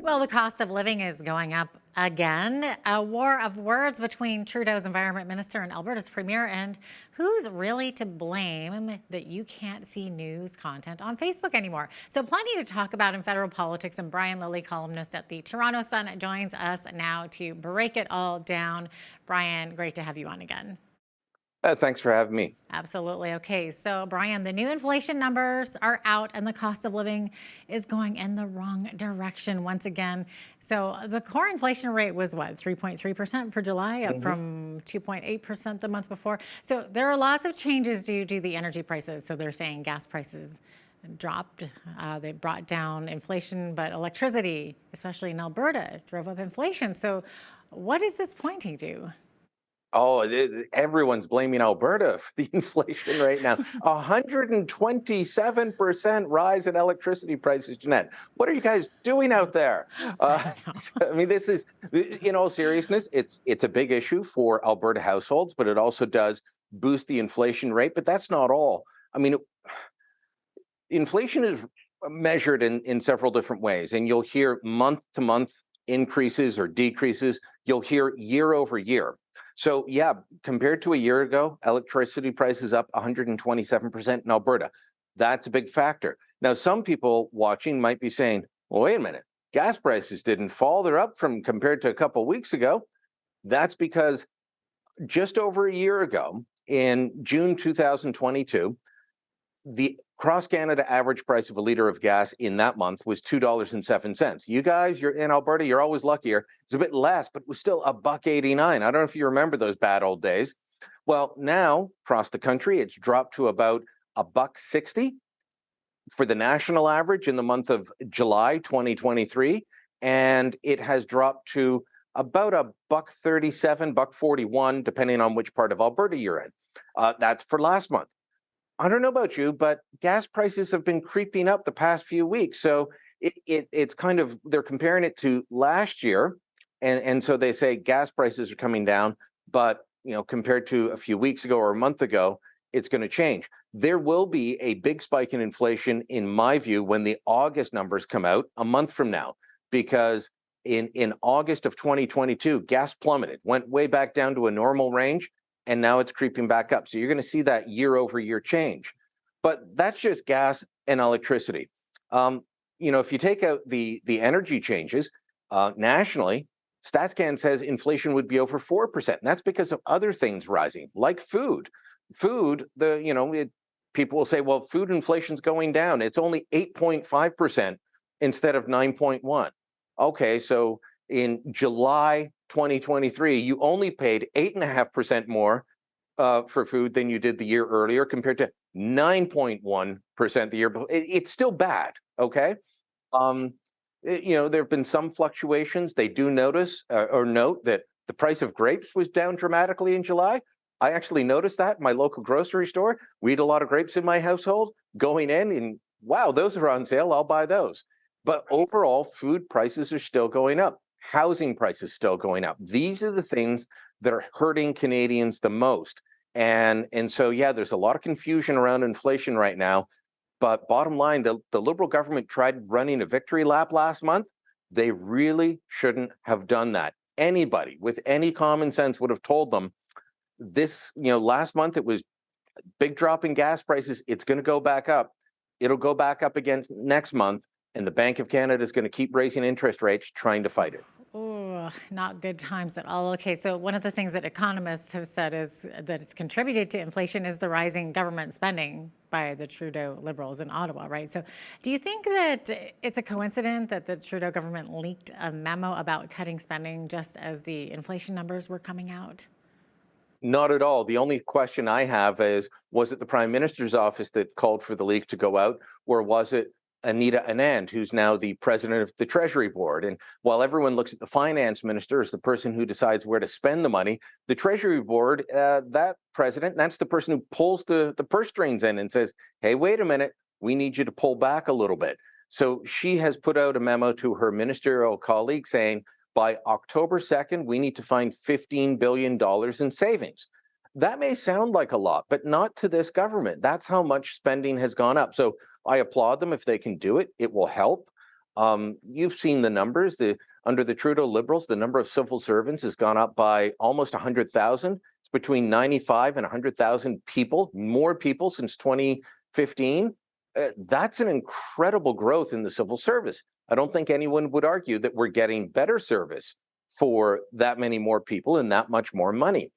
Well, the cost of living is going up again. A war of words between Trudeau's environment minister and Alberta's premier. And who's really to blame that you can't see news content on Facebook anymore? So, plenty to talk about in federal politics. And Brian Lilley, columnist at the Toronto Sun, joins us now to break it all down. Brian, great to have you on again. Thanks for having me. Absolutely. Okay. So, Brian, the new inflation numbers are out and the cost of living is going in the wrong direction once again. So, the core inflation rate was what, 3.3% for July, up hmm from 2.8% the month before. So, there are lots of changes due to the energy prices. So, they're saying gas prices dropped. They brought down inflation, but electricity, especially in Alberta, drove up inflation. So, what is this pointing to? Oh, everyone's blaming Alberta for the inflation right now. 127% rise in electricity prices, Jeanette. What are you guys doing out there? I know. I mean, this is, in all seriousness, it's a big issue for Alberta households, but it also does boost the inflation rate. But that's not all. I mean, inflation is measured in several different ways, and you'll hear month to month increases or decreases. You'll hear year over year. So yeah, compared to a year ago, electricity prices up 127% in Alberta. That's a big factor. Now, some people watching might be saying, well, wait a minute, gas prices didn't fall. They're up from compared to a couple of weeks ago. That's because just over a year ago, in June 2022, the cross Canada average price of a liter of gas in that month was $2.07. You guys, you're in Alberta, you're always luckier. It's a bit less, but it was still a buck 89. I don't know if you remember those bad old days. Well, now across the country, it's dropped to about a buck 60 for the national average in the month of July 2023, and it has dropped to about a buck 37, buck 41, depending on which part of Alberta you're in. That's for last month. I don't know about you, but gas prices have been creeping up the past few weeks. So it's kind of, they're comparing it to last year. And so they say gas prices are coming down, but compared to a few weeks ago or a month ago, it's going to change. There will be a big spike in inflation, in my view, when the August numbers come out a month from now, because in August of 2022, gas plummeted, went way back down to a normal range, and now it's creeping back up. So you're going to see that year over year change. But that's just gas and electricity. If you take out the energy changes nationally, StatsCan says inflation would be over 4%. And that's because of other things rising, like food. Food, people will say, well, food inflation's going down. It's only 8.5% instead of 9.1. Okay, so in July 2023, you only paid 8.5% more for food than you did the year earlier, compared to 9.1% the year before. It's still bad, okay? There have been some fluctuations. They do notice or note that the price of grapes was down dramatically in July. I actually noticed that in my local grocery store. We eat a lot of grapes in my household. Going in and wow, those are on sale. I'll buy those. But overall, food prices are still going up. Housing prices still going up. These are the things that are hurting Canadians the most. And so, yeah, there's a lot of confusion around inflation right now. But bottom line, the Liberal government tried running a victory lap last month. They really shouldn't have done that. Anybody with any common sense would have told them this, last month it was big drop in gas prices. It's going to go back up. It'll go back up again next month. And the Bank of Canada is going to keep raising interest rates trying to fight it. Oh, not good times at all. Okay, so one of the things that economists have said is that it's contributed to inflation is the rising government spending by the Trudeau Liberals in Ottawa, right? So do you think that it's a coincidence that the Trudeau government leaked a memo about cutting spending just as the inflation numbers were coming out? Not at all. The only question I have is, was it the Prime Minister's office that called for the leak to go out, or was it Anita Anand, who's now the president of the Treasury Board? And while everyone looks at the finance minister as the person who decides where to spend the money, the Treasury Board, that president, that's the person who pulls the purse strings in and says, hey, wait a minute, we need you to pull back a little bit. So she has put out a memo to her ministerial colleague saying, by October 2nd, we need to find $15 billion in savings. That may sound like a lot, but not to this government. That's how much spending has gone up. So I applaud them if they can do it. It will help. You've seen the numbers. Under the Trudeau Liberals, the number of civil servants has gone up by almost 100,000. It's between 95 and 100,000 people, more people since 2015. That's an incredible growth in the civil service. I don't think anyone would argue that we're getting better service for that many more people and that much more money.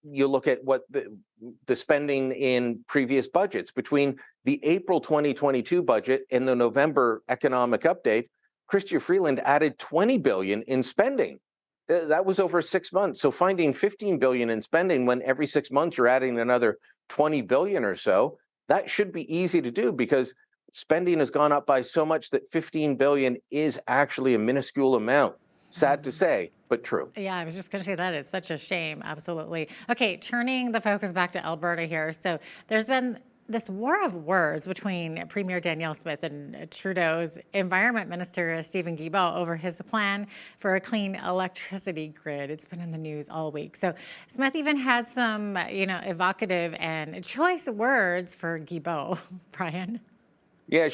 You look at what the spending in previous budgets between the April 2022 budget and the November economic update. Chrystia Freeland added 20 billion in spending. That was over 6 months. So finding 15 billion in spending when every 6 months you're adding another 20 billion or so, that should be easy to do because spending has gone up by so much that 15 billion is actually a minuscule amount. Sad to say, but true. Yeah, I was just going to say that is such a shame. Absolutely. Okay, turning the focus back to Alberta here. So there's been this war of words between Premier Danielle Smith and Trudeau's Environment Minister Stephen Guilbeault over his plan for a clean electricity grid. It's been in the news all week. So Smith even had some, evocative and choice words for Guilbeault. Brian. Yeah,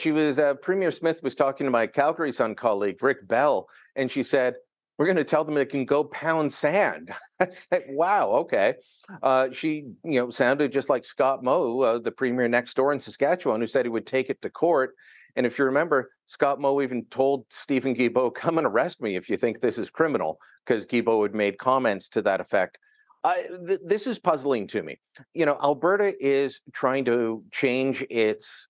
Premier Smith was talking to my Calgary Sun colleague, Rick Bell, and she said, we're going to tell them they can go pound sand. I said, wow, okay. She, sounded just like Scott Moe, the premier next door in Saskatchewan, who said he would take it to court. And if you remember, Scott Moe even told Stephen Guilbeault, come and arrest me if you think this is criminal, because Guilbeault had made comments to that effect. This is puzzling to me. Alberta is trying to change its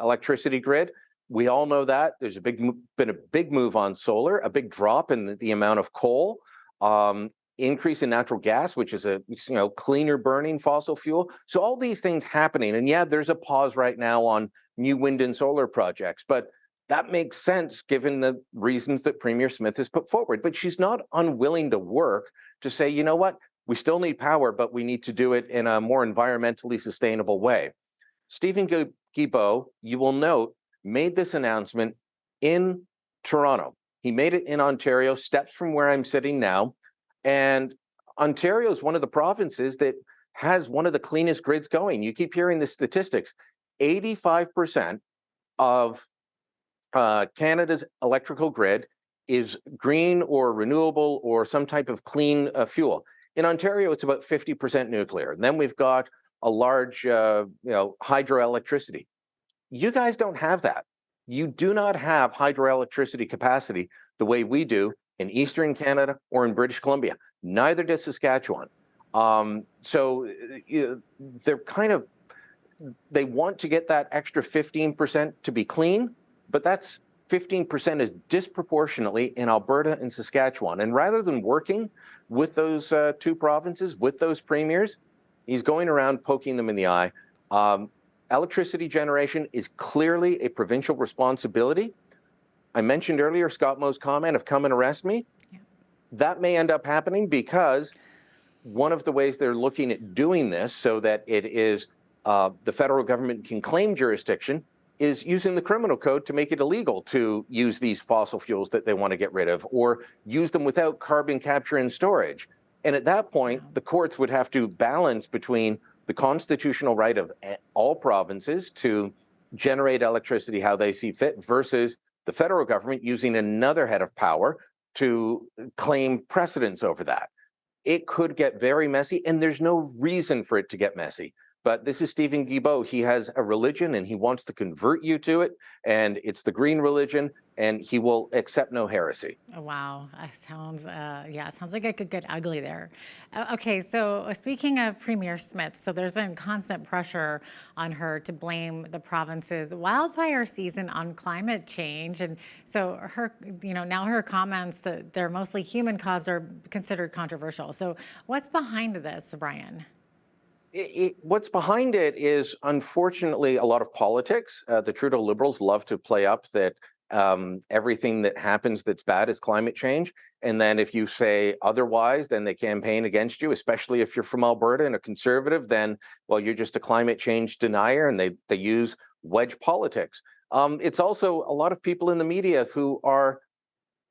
electricity grid. We all know that. There's been a big move on solar, a big drop in the amount of coal, increase in natural gas, which is a cleaner burning fossil fuel. So all these things happening, and yeah, there's a pause right now on new wind and solar projects, but that makes sense given the reasons that Premier Smith has put forward. But she's not unwilling to work to say, you know what, we still need power, but we need to do it in a more environmentally sustainable way. Stephen Guilbeault, you will note, made this announcement in Toronto. He made it in Ontario, steps from where I'm sitting now. And Ontario is one of the provinces that has one of the cleanest grids going. You keep hearing the statistics. 85% of Canada's electrical grid is green or renewable or some type of clean fuel. In Ontario, it's about 50% nuclear. And then we've got a large, hydroelectricity. You guys don't have that. You do not have hydroelectricity capacity the way we do in Eastern Canada or in British Columbia. Neither does Saskatchewan. So they want to get that extra 15% to be clean, but that's 15% is disproportionately in Alberta and Saskatchewan. And rather than working with those two provinces, with those premiers, he's going around poking them in the eye. Electricity generation is clearly a provincial responsibility. I mentioned earlier Scott Moe's comment of come and arrest me. Yeah. That may end up happening because one of the ways they're looking at doing this so that it is the federal government can claim jurisdiction is using the criminal code to make it illegal to use these fossil fuels that they want to get rid of or use them without carbon capture and storage. And at that point, the courts would have to balance between the constitutional right of all provinces to generate electricity how they see fit versus the federal government using another head of power to claim precedence over that. It could get very messy, and there's no reason for it to get messy. But this is Stephen Guilbeault. He has a religion, and he wants to convert you to it, and it's the green religion, and he will accept no heresy. Oh, wow. That sounds, it sounds like it could get ugly there. Okay, so speaking of Premier Smith, so there's been constant pressure on her to blame the province's wildfire season on climate change. And so her, now her comments that they're mostly human caused are considered controversial. So what's behind this, Brian? What's behind it is, unfortunately, a lot of politics. The Trudeau Liberals love to play up that everything that happens that's bad is climate change. And then if you say otherwise, then they campaign against you, especially if you're from Alberta and a conservative, then, well, you're just a climate change denier, and they use wedge politics. It's also a lot of people in the media who are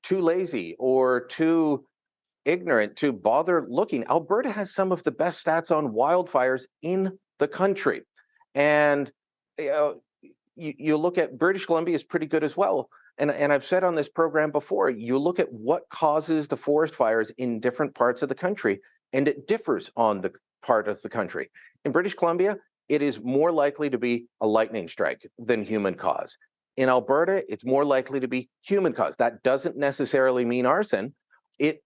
too lazy or too ignorant to bother looking. Alberta has some of the best stats on wildfires in the country. And you look at British Columbia is pretty good as well. And I've said on this program before, you look at what causes the forest fires in different parts of the country, and it differs on the part of the country. In British Columbia, it is more likely to be a lightning strike than human cause. In Alberta, it's more likely to be human cause. That doesn't necessarily mean arson. It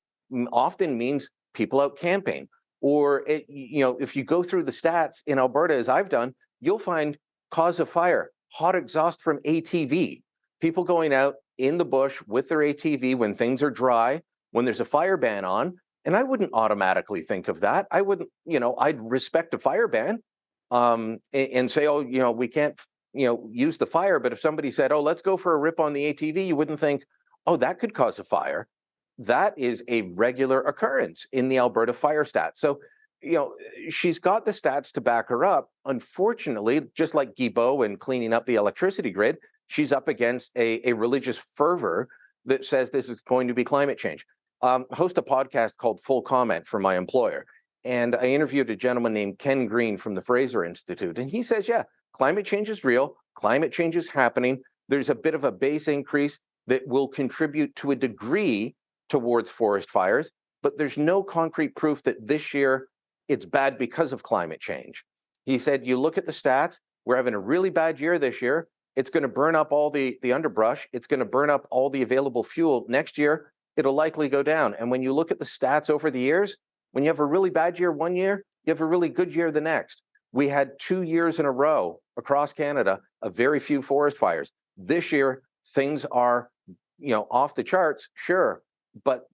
often means people out camping. Or, if you go through the stats in Alberta, as I've done, you'll find cause of fire, hot exhaust from ATV. People going out in the bush with their ATV when things are dry, when there's a fire ban on. And I wouldn't automatically think of that. I wouldn't, I'd respect a fire ban and say, oh, we can't, use the fire. But if somebody said, oh, let's go for a rip on the ATV, you wouldn't think, oh, that could cause a fire. That is a regular occurrence in the Alberta fire stats. So, she's got the stats to back her up. Unfortunately, just like Guilbeault and cleaning up the electricity grid, she's up against a religious fervor that says this is going to be climate change. Host a podcast called Full Comment for my employer. And I interviewed a gentleman named Ken Green from the Fraser Institute. And he says, yeah, climate change is real. Climate change is happening. There's a bit of a base increase that will contribute to a degree towards forest fires, but there's no concrete proof that this year it's bad because of climate change. He said, you look at the stats, we're having a really bad year this year. It's going to burn up all the underbrush. It's going to burn up all the available fuel. Next year, it'll likely go down. And when you look at the stats over the years, when you have a really bad year one year, you have a really good year the next. We had 2 years in a row across Canada of very few forest fires. This year, things are, off the charts, sure. But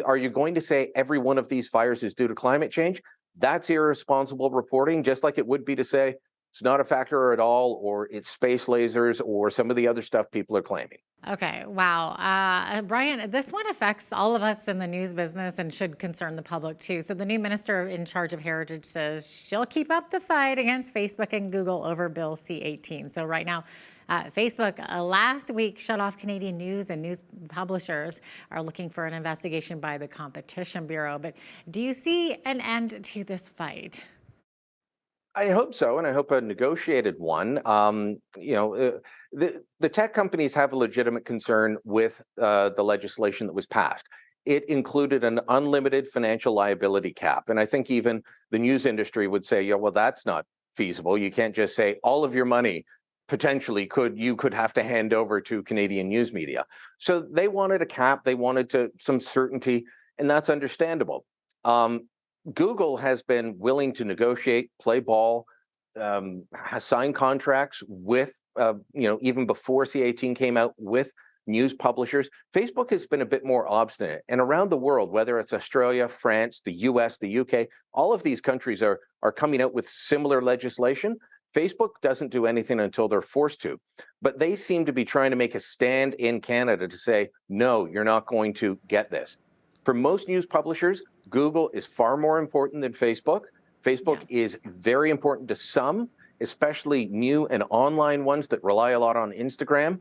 are you going to say every one of these fires is due to climate change? That's irresponsible reporting, just like it would be to say it's not a factor at all, or it's space lasers, or some of the other stuff people are claiming. Okay, wow. Brian, this one affects all of us in the news business and should concern the public too. So the new minister in charge of heritage says she'll keep up the fight against Facebook and Google over Bill C-18. So right now, Facebook last week shut off Canadian news, and news publishers are looking for an investigation by the Competition Bureau. But do you see an end to this fight? I hope so, and I hope a negotiated one. The tech companies have a legitimate concern with the legislation that was passed. It included an unlimited financial liability cap, and I think even the news industry would say, yeah, well, that's not feasible. You can't just say all of your money potentially you could have to hand over to Canadian news media. So they wanted a cap, they wanted some certainty, and that's understandable. Google has been willing to negotiate, play ball, has signed contracts with, even before C-18 came out, with news publishers. Facebook has been a bit more obstinate. And around the world, whether it's Australia, France, the US, the UK, all of these countries are coming out with similar legislation. Facebook doesn't do anything until they're forced to. But they seem to be trying to make a stand in Canada to say, no, you're not going to get this. For most news publishers, Google is far more important than Facebook. Facebook is very important to some, especially new and online ones that rely a lot on Instagram.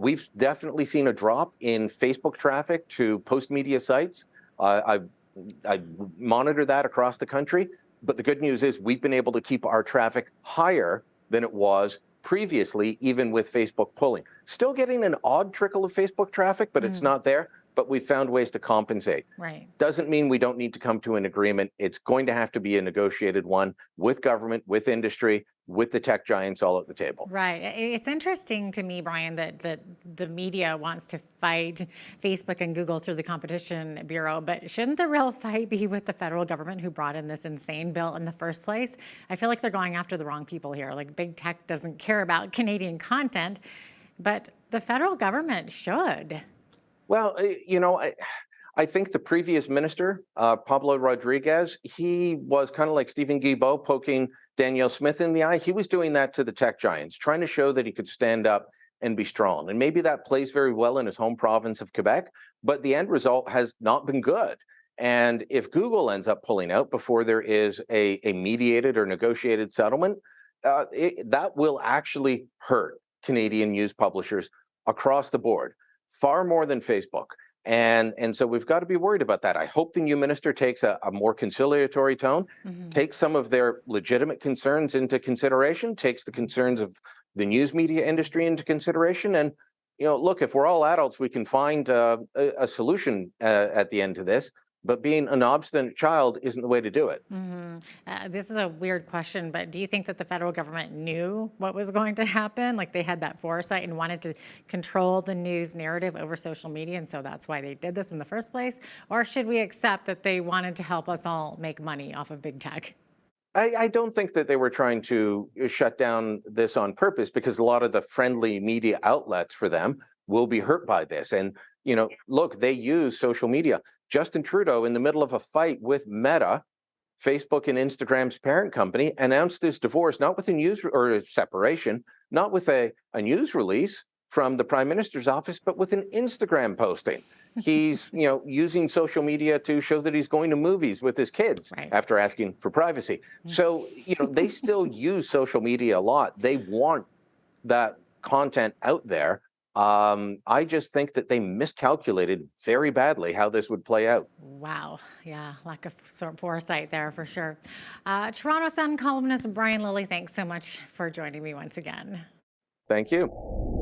We've definitely seen a drop in Facebook traffic to post-media sites. I monitor that across the country. But the good news is we've been able to keep our traffic higher than it was previously, even with Facebook pulling. Still getting an odd trickle of Facebook traffic, but it's not there. But we found ways to compensate. Right. Doesn't mean we don't need to come to an agreement. It's going to have to be a negotiated one with government, with industry, with the tech giants all at the table. Right. It's interesting to me, Brian, that the media wants to fight Facebook and Google through the Competition Bureau, but shouldn't the real fight be with the federal government who brought in this insane bill in the first place? I feel like they're going after the wrong people here. Like, big tech doesn't care about Canadian content, but the federal government should. Well, I think the previous minister, Pablo Rodriguez, he was kind of like Stephen Guilbeault poking Danielle Smith in the eye. He was doing that to the tech giants, trying to show that he could stand up and be strong. And maybe that plays very well in his home province of Quebec, but the end result has not been good. And if Google ends up pulling out before there is a mediated or negotiated settlement, that will actually hurt Canadian news publishers across the board, far more than Facebook. And so we've got to be worried about that. I hope the new minister takes a more conciliatory tone, takes some of their legitimate concerns into consideration, takes the concerns of the news media industry into consideration, and look, if we're all adults, we can find a solution at the end to this. But being an obstinate child isn't the way to do it. This is a weird question, but do you think that the federal government knew what was going to happen? Like they had that foresight and wanted to control the news narrative over social media, and so that's why they did this in the first place? Or should we accept that they wanted to help us all make money off of big tech? I don't think that they were trying to shut down this on purpose, because a lot of the friendly media outlets for them will be hurt by this. And, look, they use social media. Justin Trudeau, in the middle of a fight with Meta, Facebook and Instagram's parent company, announced his divorce, not with a news or a separation, not with a news release from the Prime Minister's office, but with an Instagram posting. He's, using social media to show that he's going to movies with his kids Right. after asking for privacy. So, they still use social media a lot. They want that content out there. I just think that they miscalculated very badly how this would play out. Wow. Yeah, lack of foresight there for sure. Toronto Sun columnist Brian Lilley, thanks so much for joining me once again. Thank you.